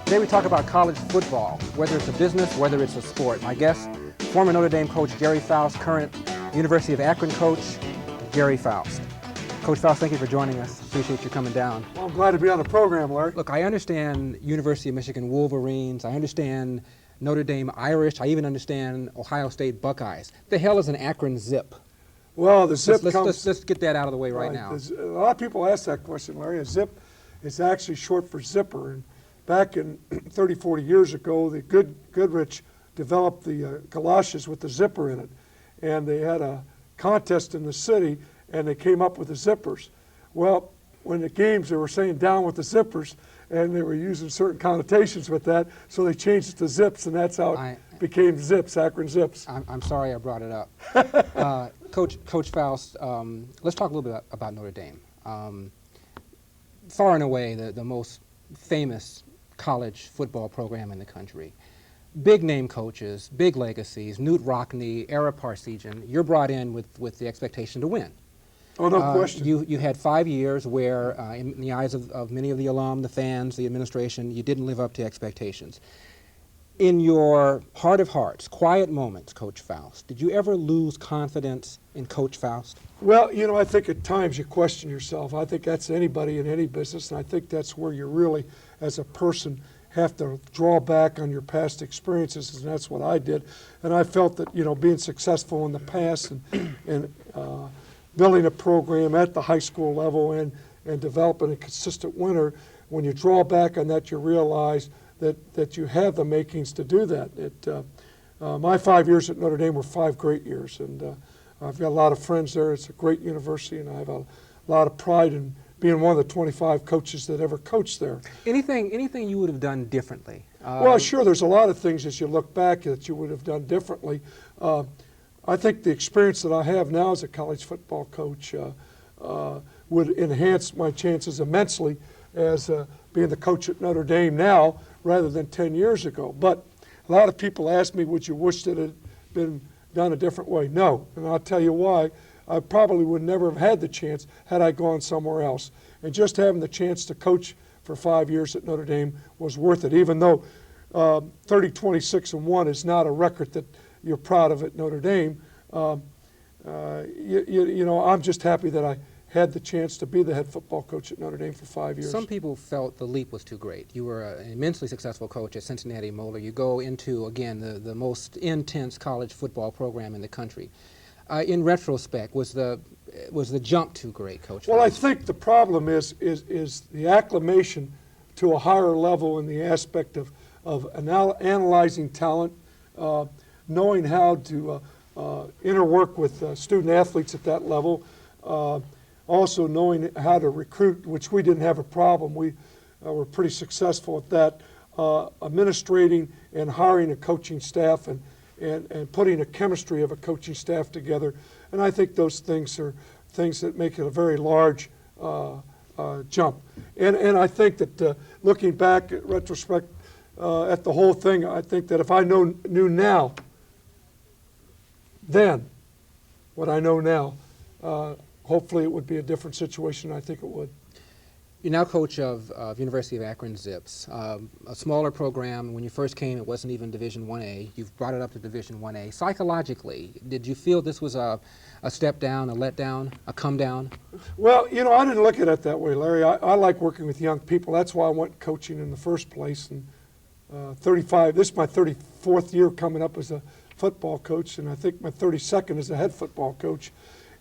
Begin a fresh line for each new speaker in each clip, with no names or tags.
Today we talk about college football, whether it's a business, whether it's a sport. My guest, former Notre Dame coach Gerry Faust, current University of Akron coach Gerry Faust. Coach Faust, thank you for joining us. Appreciate you coming down.
Well, I'm glad to be on the program, Larry.
Look, I understand University of Michigan Wolverines. I understand Notre Dame Irish. I even understand Ohio State Buckeyes. The hell is an Akron Zip?
Well, the zip
let's get that out of the way right now.
A lot of people ask that question, Larry. A zip is actually short for zipper. And back in 30, 40 years ago, the Goodrich developed the galoshes with the zipper in it. And they had a contest in the city, and they came up with the zippers. Well, when the games, they were saying down with the zippers, and they were using certain connotations with that, so they changed it to zips, and that's how it became Zips, Akron Zips.
I'm sorry I brought it up. Coach Faust, let's talk a little bit about Notre Dame. Far and away the most famous college football program in the country. Big name coaches, big legacies, Newt Rockne, Ara Parseghian. You're brought in with the expectation to win.
Oh, no question.
You had 5 years where, in the eyes of many of the alum, the fans, the administration, you didn't live up to expectations. In your heart of hearts, quiet moments, Coach Faust, did you ever lose confidence in Coach Faust?
Well, you know, I think at times you question yourself. I think that's anybody in any business, and I think that's where you really, as a person, have to draw back on your past experiences, and that's what I did. And I felt that, you know, being successful in the past and building a program at the high school level and developing a consistent winner, when you draw back on that, you realize that you have the makings to do that. My 5 years at Notre Dame were 5 great years, and I've got a lot of friends there. It's a great university, and I have a lot of pride in being one of the 25 coaches that ever coached there.
Anything you would have done differently?
Well, sure, there's a lot of things as you look back that you would have done differently. I think the experience that I have now as a college football coach would enhance my chances immensely as being the coach at Notre Dame now rather than 10 years ago. But a lot of people ask me, would you wish that it had been done a different way? No, and I'll tell you why. I probably would never have had the chance had I gone somewhere else. And just having the chance to coach for 5 years at Notre Dame was worth it, even though 30-26-1 is not a record that you're proud of at Notre Dame. You know, I'm just happy that I had the chance to be the head football coach at Notre Dame for 5 years.
Some people felt the leap was too great. You were an immensely successful coach at Cincinnati Moeller. You go into, again, the most intense college football program in the country. In retrospect, was the jump too great, Coach?
Well, I think the problem is the acclimation to a higher level in the aspect of analyzing talent, knowing how to interwork with student athletes at that level, also knowing how to recruit, which we didn't have a problem. We were pretty successful at that, administrating and hiring a coaching staff and putting a chemistry of a coaching staff together. And I think those things are things that make it a very large jump. And I think that looking back at retrospect at the whole thing, I think that if I knew now, then, what I know now, hopefully it would be a different situation. I think it would.
You're now coach of University of Akron Zips, a smaller program. When you first came, it wasn't even Division 1A. You've brought it up to Division 1A. Psychologically, did you feel this was a step down, a letdown, a come down?
Well, you know, I didn't look at it that way, Larry. I like working with young people. That's why I went coaching in the first place. And this is my 34th year coming up as a football coach, and I think my 32nd as a head football coach.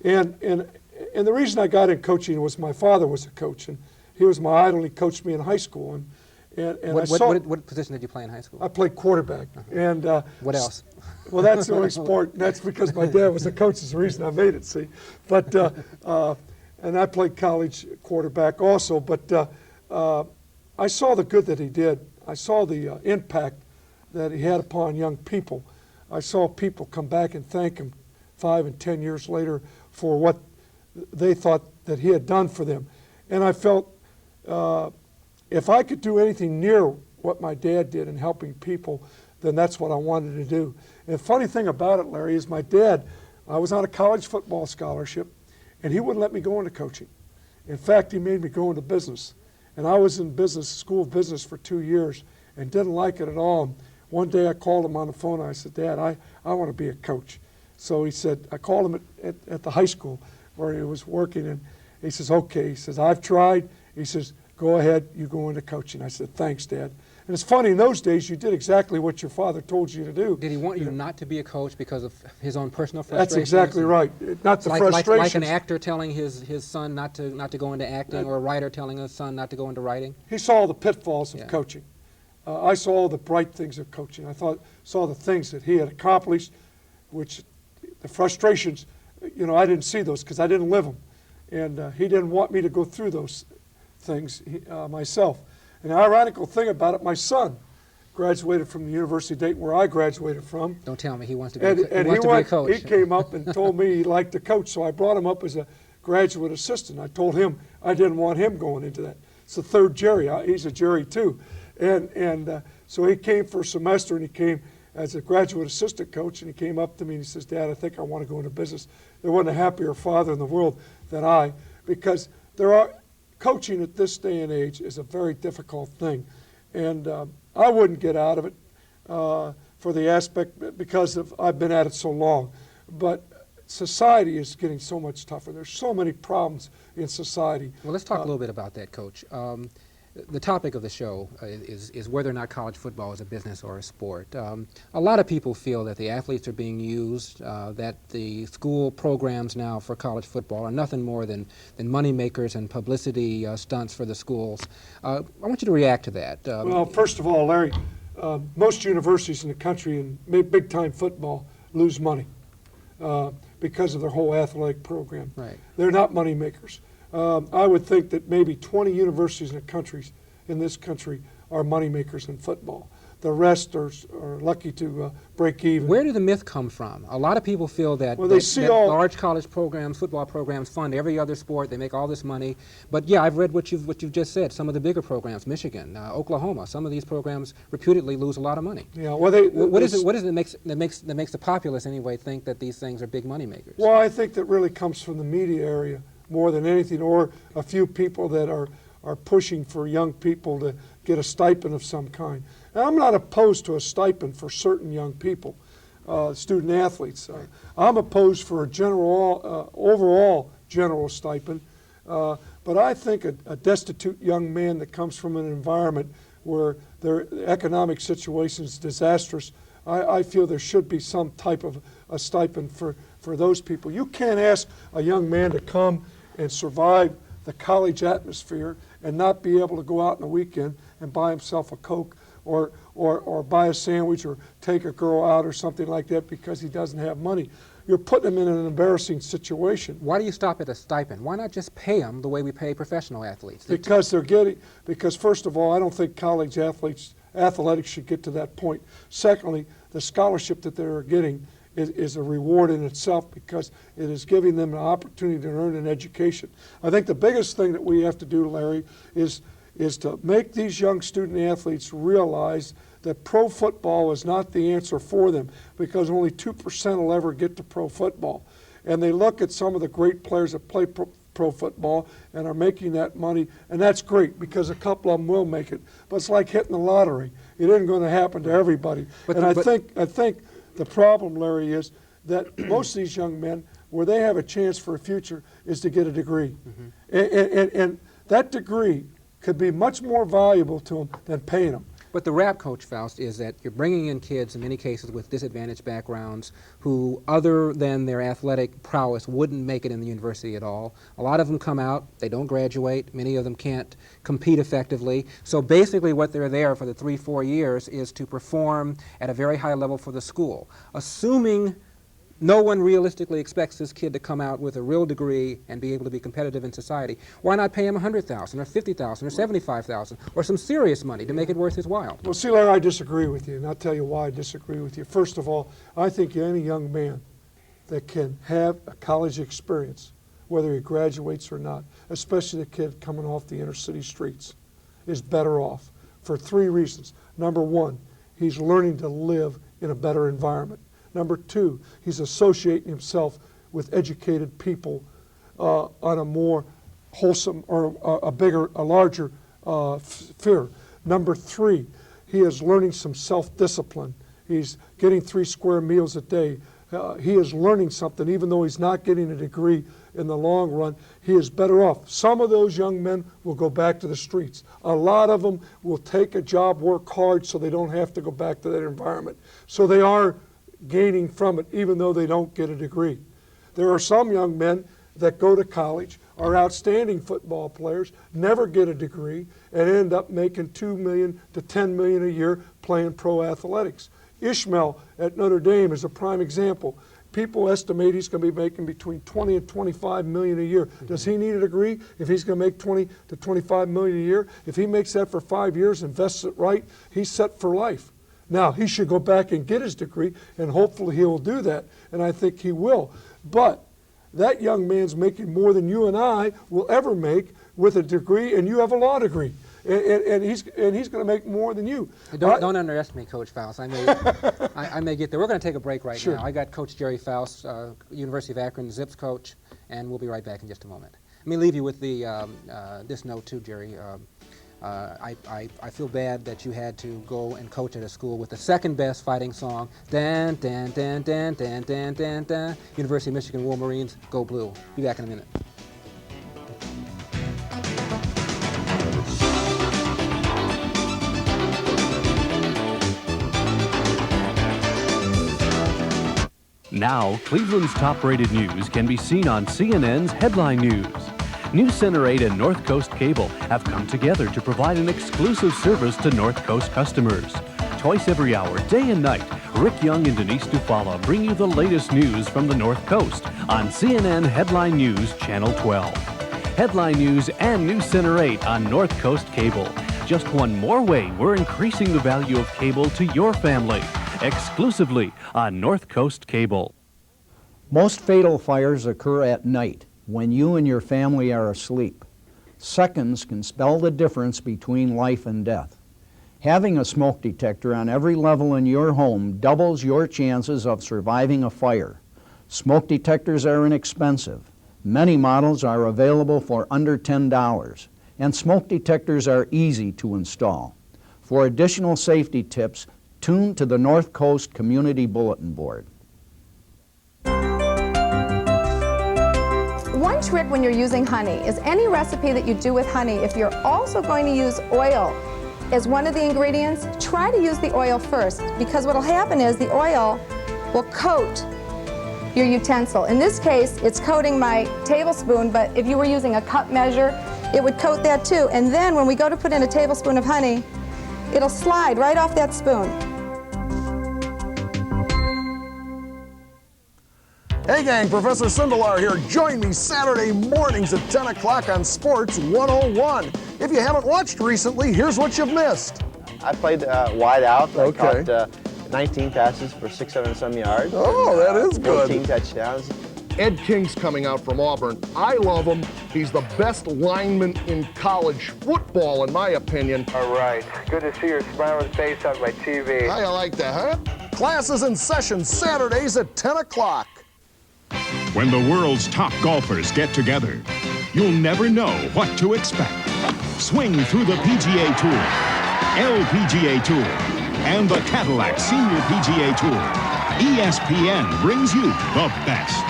And the reason I got in coaching was my father was a coach, and he was my idol. He coached me in high school,
what position did you play in high school?
I played quarterback. And
what else?
Well, that's the only sport. And that's because my dad was a coach. Is the reason I made it. See, but and I played college quarterback also. But I saw the good that he did. I saw the impact that he had upon young people. I saw people come back and thank him 5 and 10 years later for what they thought that he had done for them. And I felt if I could do anything near what my dad did in helping people, then that's what I wanted to do. And the funny thing about it, Larry, is my dad, I was on a college football scholarship, and he wouldn't let me go into coaching. In fact, he made me go into business. And I was in business, school of business for 2 years, and didn't like it at all. One day I called him on the phone and I said, Dad, I want to be a coach. So he said, I called him at the high school where he was working, and he says, okay. He says, I've tried. He says, go ahead, you go into coaching. I said, thanks, Dad. And it's funny, in those days, you did exactly what your father told you to do.
Did he want you not to be a coach because of his own personal frustrations?
That's exactly right. Not the frustrations.
Like an actor telling his son not to go into acting, or a writer telling his son not to go into writing?
He saw the pitfalls of coaching. I saw all the bright things of coaching. Saw the things that he had accomplished, which the frustrations, I didn't see those because I didn't live them. And he didn't want me to go through those things myself. And the ironical thing about it, my son graduated from the University of Dayton, where I graduated from.
Don't tell me he wants to be a coach.
He came up and told me he liked to coach, so I brought him up as a graduate assistant. I told him I didn't want him going into that. It's the third Jerry. He's a Jerry too. And so he came for a semester, and he came as a graduate assistant coach, and he came up to me and he says, Dad, I think I want to go into business. There wasn't a happier father in the world than I, because coaching at this day and age is a very difficult thing. And I wouldn't get out of it for the aspect because I've been at it so long. But society is getting so much tougher. There's so many problems in society.
Well, let's talk a little bit about that, Coach. The topic of the show is whether or not college football is a business or a sport. A lot of people feel that the athletes are being used, that the school programs now for college football are nothing more than money makers and publicity stunts for the schools. I want you to react to that.
Well, first of all, Larry, most universities in the country in big-time football lose money because of their whole athletic program.
Right.
They're not money makers. I would think that maybe 20 universities in this country are money makers in football. The rest are lucky to break even.
Where did the myth come from? A lot of people feel that, large college programs, football programs, fund every other sport. They make all this money. But yeah, I've read what you've just said. Some of the bigger programs, Michigan, Oklahoma, some of these programs reputedly lose a lot of money.
Yeah. Well,
what is it that makes the populace anyway think that these things are big money makers?
Well, I think that really comes from the media area more than anything, or a few people that are pushing for young people to get a stipend of some kind. Now, I'm not opposed to a stipend for certain young people, student athletes. I'm opposed for a overall general stipend, but I think a destitute young man that comes from an environment where their economic situation is disastrous, I feel there should be some type of a stipend for those people. You can't ask a young man to come and survive the college atmosphere and not be able to go out on the weekend and buy himself a Coke or buy a sandwich or take a girl out or something like that because he doesn't have money. You're putting him in an embarrassing situation.
Why do you stop at a stipend? Why not just pay them the way we pay professional athletes?
Because first of all, I don't think college athletics should get to that point. Secondly, the scholarship that they're getting is a reward in itself because it is giving them an opportunity to earn an education. I think the biggest thing that we have to do, Larry, is to make these young student athletes realize that pro football is not the answer for them, because only 2% will ever get to pro football. And they look at some of the great players that play pro football and are making that money, and that's great because a couple of them will make it. But it's like hitting the lottery. It isn't going to happen to everybody. I think the problem, Larry, is that most of these young men, where they have a chance for a future, is to get a degree. Mm-hmm. And that degree could be much more valuable to them than paying them.
But the rap, Coach Faust, is that you're bringing in kids, in many cases with disadvantaged backgrounds, who, other than their athletic prowess, wouldn't make it in the university at all. A lot of them come out, they don't graduate, many of them can't compete effectively. So basically what they're there for the 3-4 years is to perform at a very high level for the school. Assuming no one realistically expects this kid to come out with a real degree and be able to be competitive in society, why not pay him $100,000 or $50,000 or $75,000 or some serious money to make it worth his while?
Well, see, Larry, I disagree with you, and I'll tell you why I disagree with you. First of all, I think any young man that can have a college experience, whether he graduates or not, especially the kid coming off the inner city streets, is better off for 3 reasons. Number one, he's learning to live in a better environment. Number two, he's associating himself with educated people on a more wholesome or a larger sphere. Number three, he is learning some self-discipline. He's getting 3 square meals a day. He is learning something, even though he's not getting a degree in the long run. He is better off. Some of those young men will go back to the streets. A lot of them will take a job, work hard, so they don't have to go back to that environment. So they are gaining from it, even though they don't get a degree. There are some young men that go to college, are outstanding football players, never get a degree, and end up making $2 million to $10 million a year playing pro athletics. Ishmael at Notre Dame is a prime example. People estimate he's going to be making between 20 and 25 million a year. Does he need a degree if he's going to make 20 to 25 million a year? If he makes that for 5 years, invests it right, he's set for life. Now, he should go back and get his degree, and hopefully he will do that, and I think he will. But that young man's making more than you and I will ever make with a degree, and you have a law degree. And he's going to make more than you.
Don't underestimate Coach Faust. I may get there. We're going to take a break right
Sure.
now. I got Coach Jerry Faust, University of Akron Zips coach, and we'll be right back in just a moment. Let me leave you with this note too, Jerry. I feel bad that you had to go and coach at a school with the second best fighting song, Dan, Dan, Dan, Dan, Dan, Dan, Dan, Dan, University of Michigan Wolverines, Go Blue. Be back in a minute.
Now, Cleveland's top-rated news can be seen on CNN's Headline News. News Center 8 and North Coast Cable have come together to provide an exclusive service to North Coast customers. Twice every hour, day and night, Rick Young and Denise Dufala bring you the latest news from the North Coast on CNN Headline News Channel 12. Headline News and News Center 8 on North Coast Cable. Just one more way we're increasing the value of cable to your family. Exclusively on North Coast Cable.
Most fatal fires occur at night when you and your family are asleep. Seconds can spell the difference between life and death. Having a smoke detector on every level in your home doubles your chances of surviving a fire. Smoke detectors are inexpensive. Many models are available for under $10, and smoke detectors are easy to install. For additional safety tips, tune to the North Coast Community Bulletin Board.
One trick when you're using honey is any recipe that you do with honey, if you're also going to use oil as one of the ingredients, try to use the oil first, because what will happen is the oil will coat your utensil. In this case, it's coating my tablespoon, but if you were using a cup measure, it would coat that too. And then when we go to put in a tablespoon of honey, it'll slide right off that spoon.
Hey gang, Professor Sindelar here. Join me Saturday mornings at 10 o'clock on Sports 101. If you haven't watched recently, here's what you've missed.
I played wide out.
Okay.
I caught 19 passes for 600 and some yards.
Oh, that is good.
14 touchdowns.
Ed King's coming out from Auburn. I love him. He's the best lineman in college football, in my opinion.
All right. Good to see your smiling face on my TV.
How you like that, huh? Classes in session Saturdays at 10 o'clock.
When the world's top golfers get together, you'll never know what to expect. Swing through the PGA Tour, LPGA Tour, and the Cadillac Senior PGA Tour. ESPN brings you the best.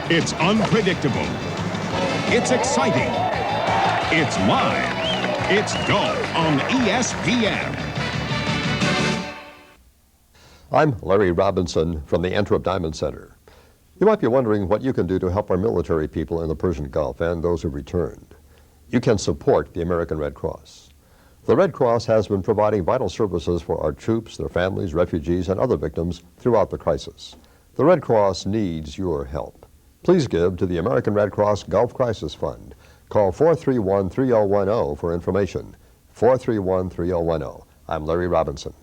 It's unpredictable. It's exciting. It's live. It's golf on ESPN.
I'm Larry Robinson from the Antwerp Diamond Center. You might be wondering what you can do to help our military people in the Persian Gulf and those who returned. You can support the American Red Cross. The Red Cross has been providing vital services for our troops, their families, refugees, and other victims throughout the crisis. The Red Cross needs your help. Please give to the American Red Cross Gulf Crisis Fund. Call 431-3010 for information. 431-3010. I'm Larry Robinson.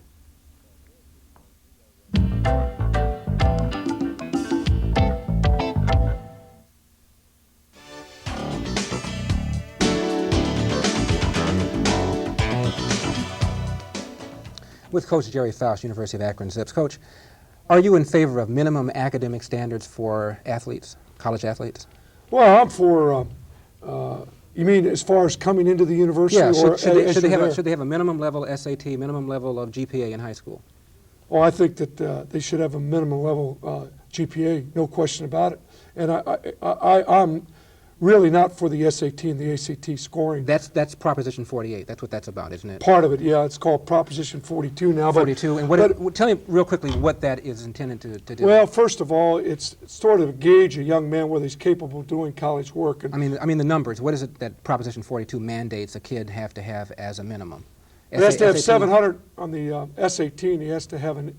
With Coach Jerry Faust, University of Akron Zips. Coach, are you in favor of minimum academic standards for athletes, college athletes?
Well, I'm for You mean as far as coming into the university?
Yeah,
or
should
as you're there?
they have a minimum level SAT, minimum level of GPA in high school?
Oh, I think that they should have a minimum level GPA, no question about it. And I'm really not for the SAT and the ACT scoring.
That's Proposition 48. That's what that's about, isn't it?
Part of it, yeah. It's called Proposition 42 now.
42. And tell me real quickly what that is intended to do.
Well, first of all, it's sort of gauge a young man whether he's capable of doing college work. And
I mean the numbers. What is it that Proposition 42 mandates a kid have to have as a minimum?
he has to have
SAT?
700 on the SAT, and he has to have an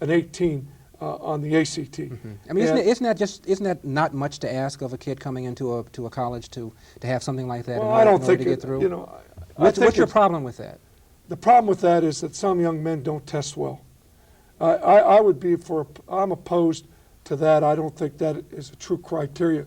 18 on the ACT.
Mm-hmm. I mean, isn't that not much to ask of a kid coming into a college to have something like that?
Well,
in
I don't
order
think
to get through?
You know,
What's your problem with that?
The problem with that is that some young men don't test well. I would be I'm opposed to that. I don't think that is a true criteria.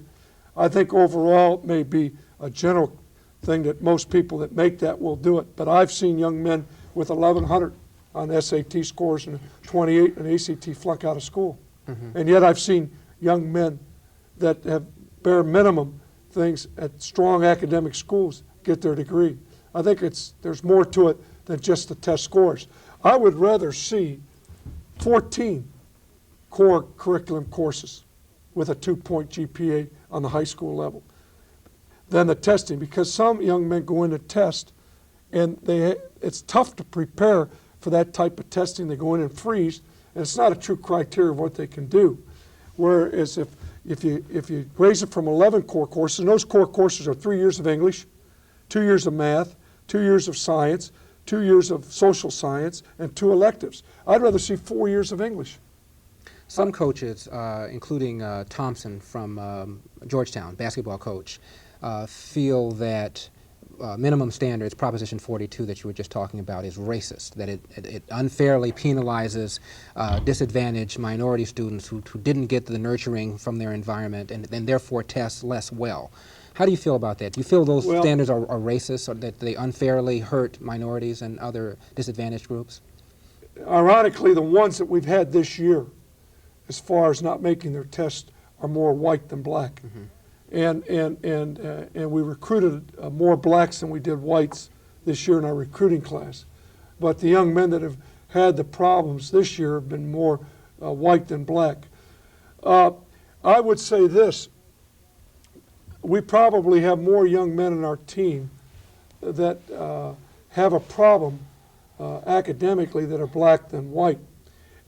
I think overall it may be a general thing that most people that make that will do it. But I've seen young men with 1,100 on SAT scores and 28 on ACT flunk out of school. Mm-hmm. And yet I've seen young men that have bare minimum things at strong academic schools get their degree. I think there's more to it than just the test scores. I would rather see 14 core curriculum courses with a 2-point GPA on the high school level than the testing, because some young men go in to test and it's tough to prepare for that type of testing. They go in and freeze, and it's not a true criteria of what they can do. Whereas if you raise it from 11 core courses, and those core courses are 3 years of English, 2 years of math, 2 years of science, 2 years of social science, and 2 electives. I'd rather see 4 years of English.
Some coaches, including Thompson from Georgetown, basketball coach, feel that minimum standards, Proposition 42 that you were just talking about, is racist, that it unfairly penalizes disadvantaged minority students who didn't get the nurturing from their environment and therefore test less well. How do you feel about that? Do you feel those standards are racist, or that they unfairly hurt minorities and other disadvantaged groups?
Ironically, the ones that we've had this year, as far as not making their test, are more white than black. Mm-hmm. And we recruited more blacks than we did whites this year in our recruiting class. But the young men that have had the problems this year have been more white than black. I would say this. We probably have more young men in our team that have a problem academically that are black than white.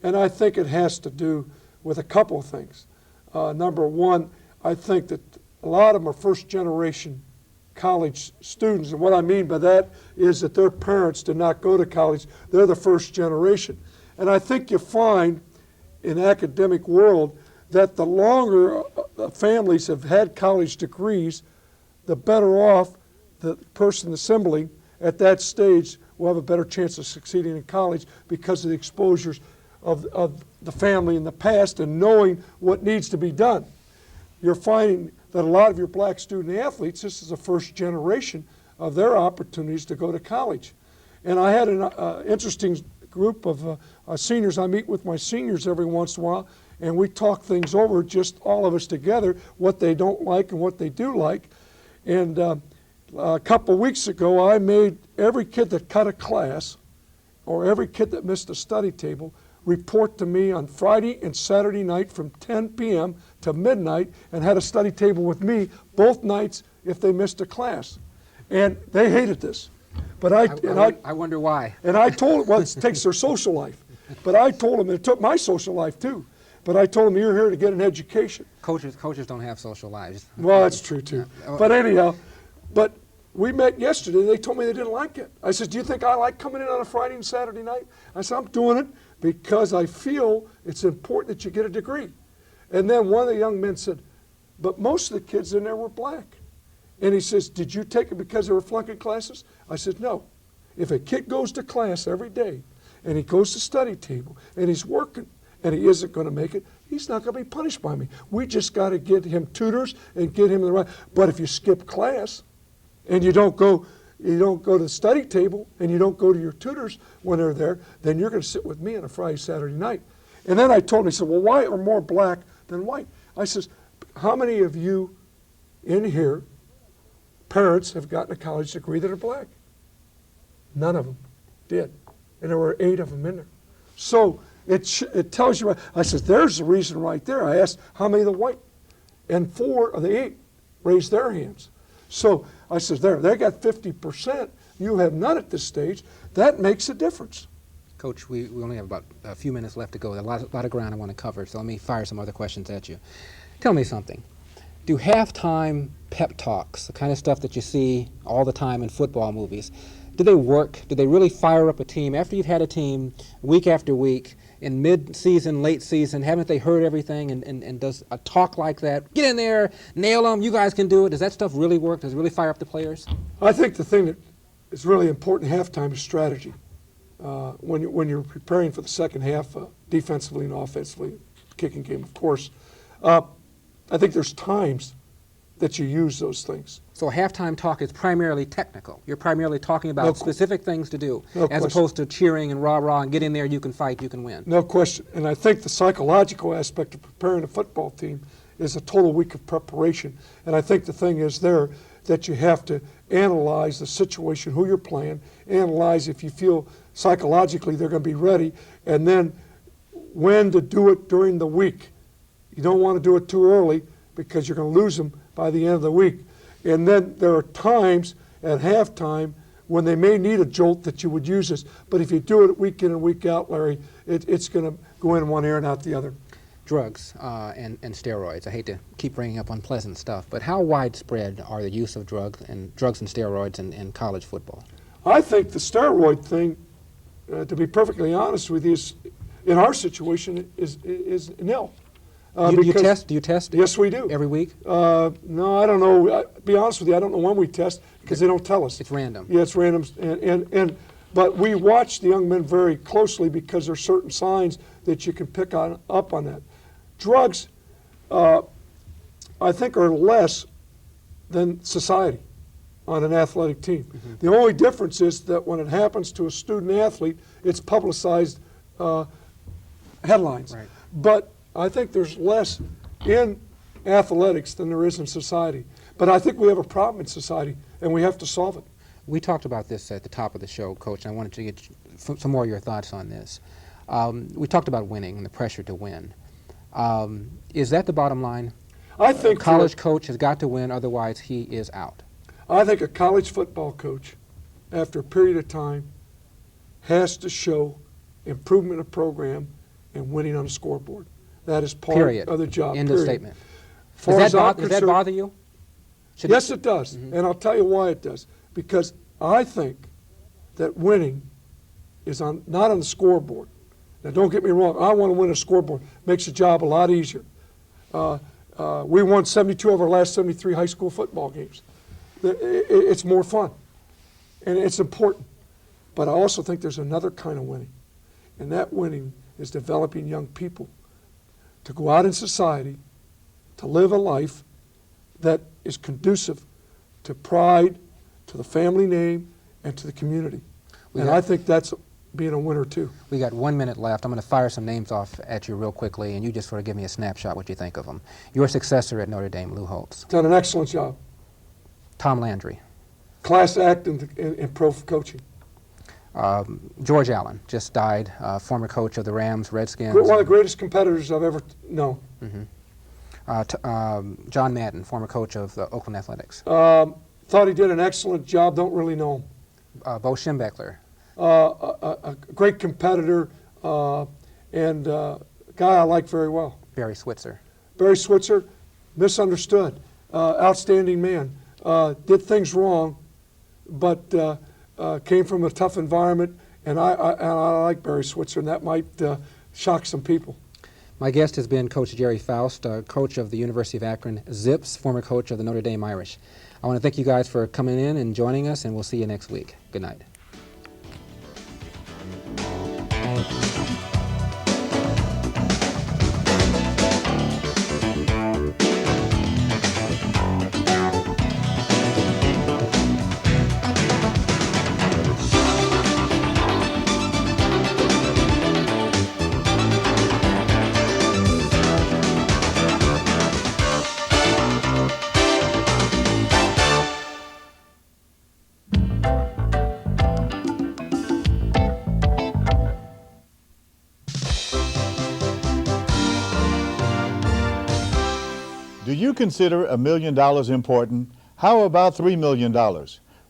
And I think it has to do with a couple of things. Number one, I think that a lot of them are first-generation college students, and what I mean by that is that their parents did not go to college. They're the first generation. And I think you find in the academic world that the longer families have had college degrees, the better off the person assembling at that stage will have a better chance of succeeding in college because of the exposures of the family in the past and knowing what needs to be done. You're finding that a lot of your black student athletes, this is the first generation of their opportunities to go to college. And I had an interesting group of seniors. I meet with my seniors every once in a while, and we talk things over, just all of us together, what they don't like and what they do like. And a couple weeks ago, I made every kid that cut a class or every kid that missed a study table report to me on Friday and Saturday night from 10 p.m. to midnight and had a study table with me both nights if they missed a class. And they hated this. But I
wonder why.
And I told them, well, it takes their social life. But I told them, it took my social life too. But I told them, you're here to get an education.
Coaches don't have social lives.
Well, that's true too. But anyhow, we met yesterday, and they told me they didn't like it. I said, do you think I like coming in on a Friday and Saturday night? I said, I'm doing it because I feel it's important that you get a degree. And then one of the young men said, but most of the kids in there were black. And he says, did you take it because they were flunking classes? I said, no. If a kid goes to class every day, and he goes to study table, and he's working, and he isn't going to make it, he's not going to be punished by me. We just got to get him tutors and get him the right. But if you skip class, and you don't go to the study table, and you don't go to your tutors when they're there, then you're going to sit with me on a Friday, Saturday night. And then I told him, he said, well, why are more black than white? I says, how many of you in here parents have gotten a college degree that are black. None of them did. And there were 8 of them in there. So it tells you, I said, there's the reason right there. I asked how many of the white, and 4 of the 8 raised their hands. So I said, there, they got 50%. You have none at this stage. That makes a difference.
Coach, we only have about a few minutes left to go. There's a lot of ground I want to cover, so let me fire some other questions at you. Tell me something. Do halftime pep talks, the kind of stuff that you see all the time in football movies, do they work? Do they really fire up a team? After you've had a team week after week, in mid-season, late season, haven't they heard everything? And does a talk like that, get in there, nail them, you guys can do it, does that stuff really work? Does it really fire up the players?
I think the thing that is really important at halftime is strategy. When you're preparing for the second half, defensively and offensively, kicking game, of course, I think there's times that you use those things.
So a halftime talk is primarily technical. You're primarily talking about specific things to do, as opposed to cheering and rah-rah and get in there, you can fight, you can win.
No question. And I think the psychological aspect of preparing a football team is a total week of preparation. And I think the thing is there that you have to analyze the situation, who you're playing, analyze if you feel psychologically they're going to be ready, and then when to do it during the week. You don't want to do it too early because you're going to lose them by the end of the week. And then there are times at halftime when they may need a jolt that you would use this. But if you do it week in and week out, Larry, it's going to go in one ear and out the other.
Drugs and steroids. I hate to keep bringing up unpleasant stuff, but how widespread are the use of drugs and steroids in college football?
I think the steroid thing, to be perfectly honest with you, is, in our situation, is nil.
Do you test?
Yes, we do.
Every week?
No, I don't know. Be honest with you, I don't know when we test because they don't tell us.
It's random.
Yeah, it's random. But we watch the young men very closely because there are certain signs that you can pick up on that. Drugs, I think, are less than society on an athletic team. Mm-hmm. The only difference is that when it happens to a student athlete, it's publicized headlines.
Right.
But I think there's less in athletics than there is in society. But I think we have a problem in society, and we have to solve it.
We talked about this at the top of the show, Coach, and I wanted to get some more of your thoughts on this. We talked about winning and the pressure to win. Is that the bottom line?
I think
a college coach has got to win, otherwise he is out.
I think a college football coach, after a period of time, has to show improvement of program and winning on the scoreboard. That is part of the job.
End of statement. Does that bother you?
Yes, it does. Mm-hmm. And I'll tell you why it does. Because I think that winning is not on the scoreboard. Now, don't get me wrong. I want to win a scoreboard. Makes the job a lot easier. We won 72 of our last 73 high school football games. It's more fun, and it's important. But I also think there's another kind of winning, and that winning is developing young people to go out in society, to live a life that is conducive to pride, to the family name, and to the community. And I think that's being a winner too.
We got 1 minute left. I'm going to fire some names off at you real quickly, and you just sort of give me a snapshot what you think of them. Your successor at Notre Dame, Lou Holtz.
Done an excellent job.
Tom Landry.
Class act in pro coaching.
George Allen just died, former coach of the Rams, Redskins.
One of the greatest competitors I've ever known.
Mm-hmm. John Madden, former coach of the Oakland Athletics.
Thought he did an excellent job, don't really know him.
Bo Schembechler.
A great competitor and a guy I like very well.
Barry Switzer.
Barry Switzer, misunderstood, outstanding man. Did things wrong, but came from a tough environment, and I like Barry Switzer, and that might shock some people.
My guest has been Coach Jerry Faust, coach of the University of Akron Zips, former coach of the Notre Dame Irish. I want to thank you guys for coming in and joining us, and we'll see you next week. Good night.
you consider $1 million important? How about $3 million?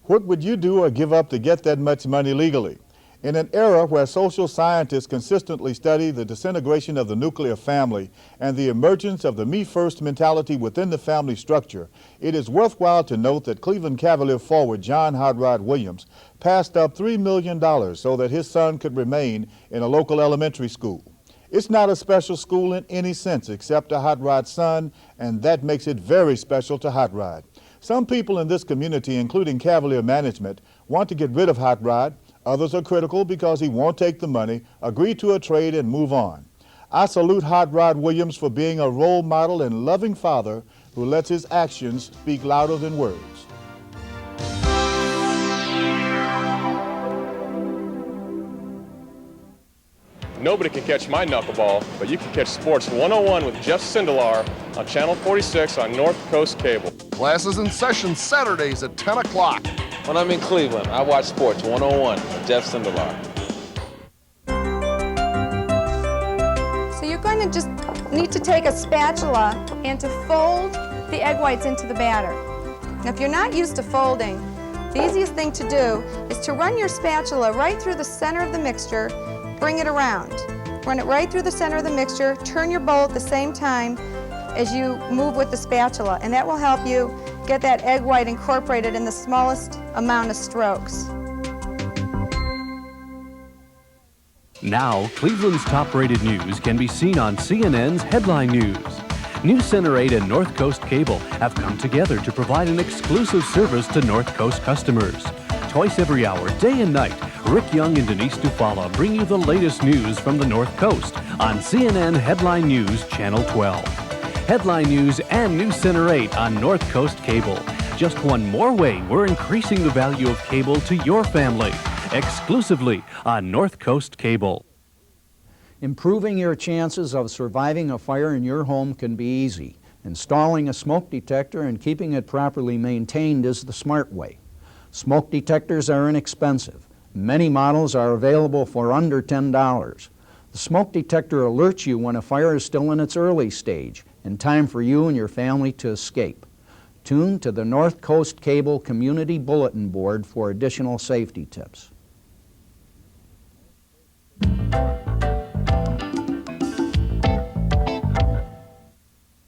What would you do or give up to get that much money legally? In an era where social scientists consistently study the disintegration of the nuclear family and the emergence of the me-first mentality within the family structure, it is worthwhile to note that Cleveland Cavalier forward John Hot Rod Williams passed up $3 million so that his son could remain in a local elementary school. It's not a special school in any sense except to Hot Rod's son, and that makes it very special to Hot Rod. Some people in this community, including Cavalier management, want to get rid of Hot Rod. Others are critical because he won't take the money, agree to a trade, and move on. I salute Hot Rod Williams for being a role model and loving father who lets his actions speak louder than words.
Nobody can catch my knuckleball, but you can catch Sports 101 with Jeff Sindelar on Channel 46 on North Coast Cable.
Classes in session Saturdays at 10 o'clock.
When I'm in Cleveland, I watch Sports 101 with Jeff Sindelar.
So you're going to just need to take a spatula and to fold the egg whites into the batter. Now if you're not used to folding, the easiest thing to do is to run your spatula right through the center of the mixture, bring it around. Run it right through the center of the mixture, turn your bowl at the same time as you move with the spatula, and that will help you get that egg white incorporated in the smallest amount of strokes.
Now, Cleveland's top-rated news can be seen on CNN's Headline News. News Center 8 and North Coast Cable have come together to provide an exclusive service to North Coast customers. Twice every hour, day and night, Rick Young and Denise Dufala bring you the latest news from the North Coast on CNN Headline News Channel 12. Headline News and News Center 8 on North Coast Cable. Just one more way we're increasing the value of cable to your family. Exclusively on North Coast Cable.
Improving your chances of surviving a fire in your home can be easy. Installing a smoke detector and keeping it properly maintained is the smart way. Smoke detectors are inexpensive. Many models are available for under $10. The smoke detector alerts you when a fire is still in its early stage and time for you and your family to escape. Tune to the North Coast Cable Community Bulletin Board for additional safety tips.